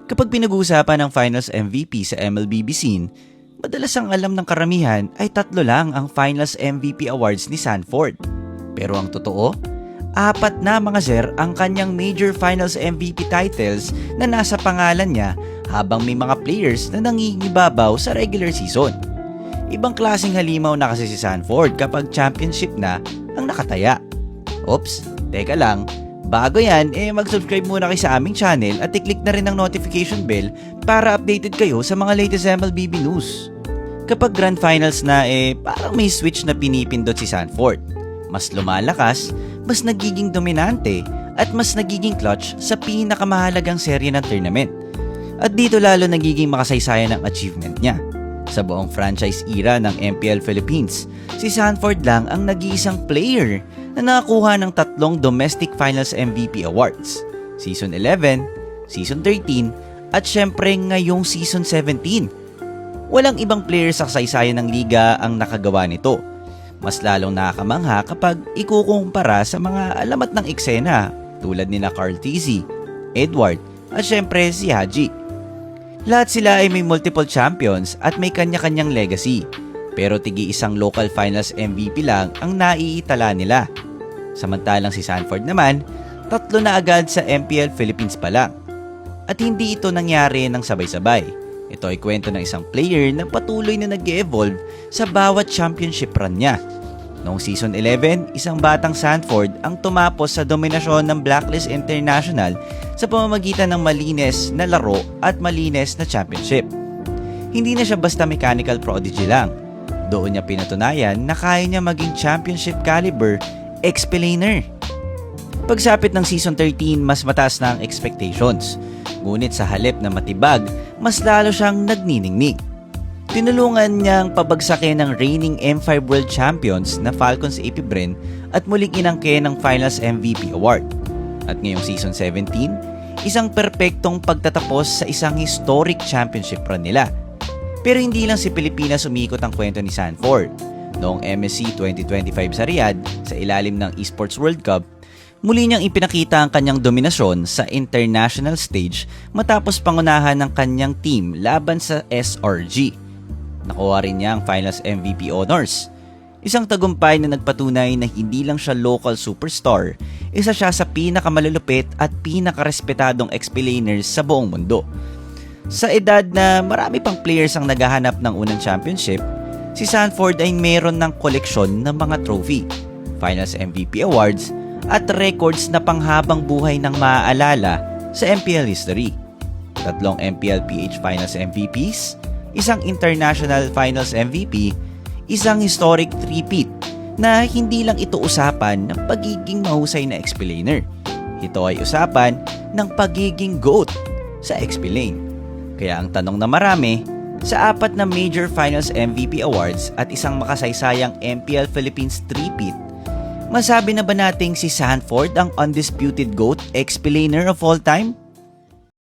Kapag pinag-uusapan ng Finals MVP sa MLBB scene, madalas ang alam ng karamihan ay 3 lang ang Finals MVP awards ni Sanford. Pero ang totoo, 4 na mga sir ang kanyang major Finals MVP titles na nasa pangalan niya habang may mga players na nangingibabaw sa regular season. Ibang klaseng halimaw na kasi si Sanford kapag championship na ang nakataya. Oops, teka lang. Bago yan, mag-subscribe muna kayo sa aming channel at i-click na rin ang notification bell para updated kayo sa mga latest MLBB news. Kapag Grand Finals na, parang may switch na pinipindot si Sanford. Mas lumalakas, mas nagiging dominante, at mas nagiging clutch sa pinakamahalagang serye ng tournament. At dito lalo nagiging makasaysayan ang achievement niya. Sa buong franchise era ng MPL Philippines, si Sanford lang ang nag-iisang player na nakakuha ng 3 domestic finals MVP awards. Season 11, Season 13, at syempre ngayong Season 17. Walang ibang player sa kasaysayan ng liga ang nakagawa nito. Mas lalong nakakamangha kapag ikukumpara sa mga alamat ng eksena tulad nina Carl Tizzy, Edward, at syempre si Haji. Lahat sila ay may multiple champions at may kanya-kanyang legacy, pero tigi-isang local finals MVP lang ang naiitala nila. Samantalang si Sanford naman, 3 na agad sa MPL Philippines pa lang. At hindi ito nangyari ng sabay-sabay. Ito ay kwento ng isang player na patuloy na nag-evolve sa bawat championship run niya. Noong Season 11, isang batang Sanford ang tumapos sa dominasyon ng Blacklist International sa pamamagitan ng malinis na laro at malinis na championship. Hindi na siya basta mechanical prodigy lang. Doon niya pinatunayan na kaya niya maging championship caliber explainer. Pagsapit ng Season 13, mas mataas na ang expectations. Ngunit sa halip na matibag, mas lalo siyang nagniningning. Tinulungan niyang pabagsakin ng reigning M5 World Champions na Falcons AP Bren at muling inangkin ng Finals MVP Award. At ngayong Season 17, isang perpektong pagtatapos sa isang historic championship run nila. Pero hindi lang si Pilipinas umikot ang kwento ni Sanford. Noong MSC 2025 sa Riyadh, sa ilalim ng Esports World Cup, muli niyang ipinakita ang kanyang dominasyon sa international stage matapos pangunahan ng kanyang team laban sa SRG. Nakuha rin niya ang Finals MVP honors. Isang tagumpay na nagpatunay na hindi lang siya local superstar, isa siya sa pinakamalulupit at pinakarespetadong explainers sa buong mundo. Sa edad na marami pang players ang naghahanap ng unang championship, si Sanford ay meron ng koleksyon ng mga trophy, Finals MVP awards, at records na panghabang buhay ng maaalala sa MPL history. 3 MPL PH Finals MVPs, isang International Finals MVP, isang historic three-peat na hindi lang ito usapan ng pagiging mahusay na explainer. Ito ay usapan ng pagiging GOAT sa explain. Kaya ang tanong na marami, sa 4 na major Finals MVP awards at isang makasaysayang MPL Philippines three-peat, masabi na ba nating si Sanford ang undisputed GOAT explainer of all time?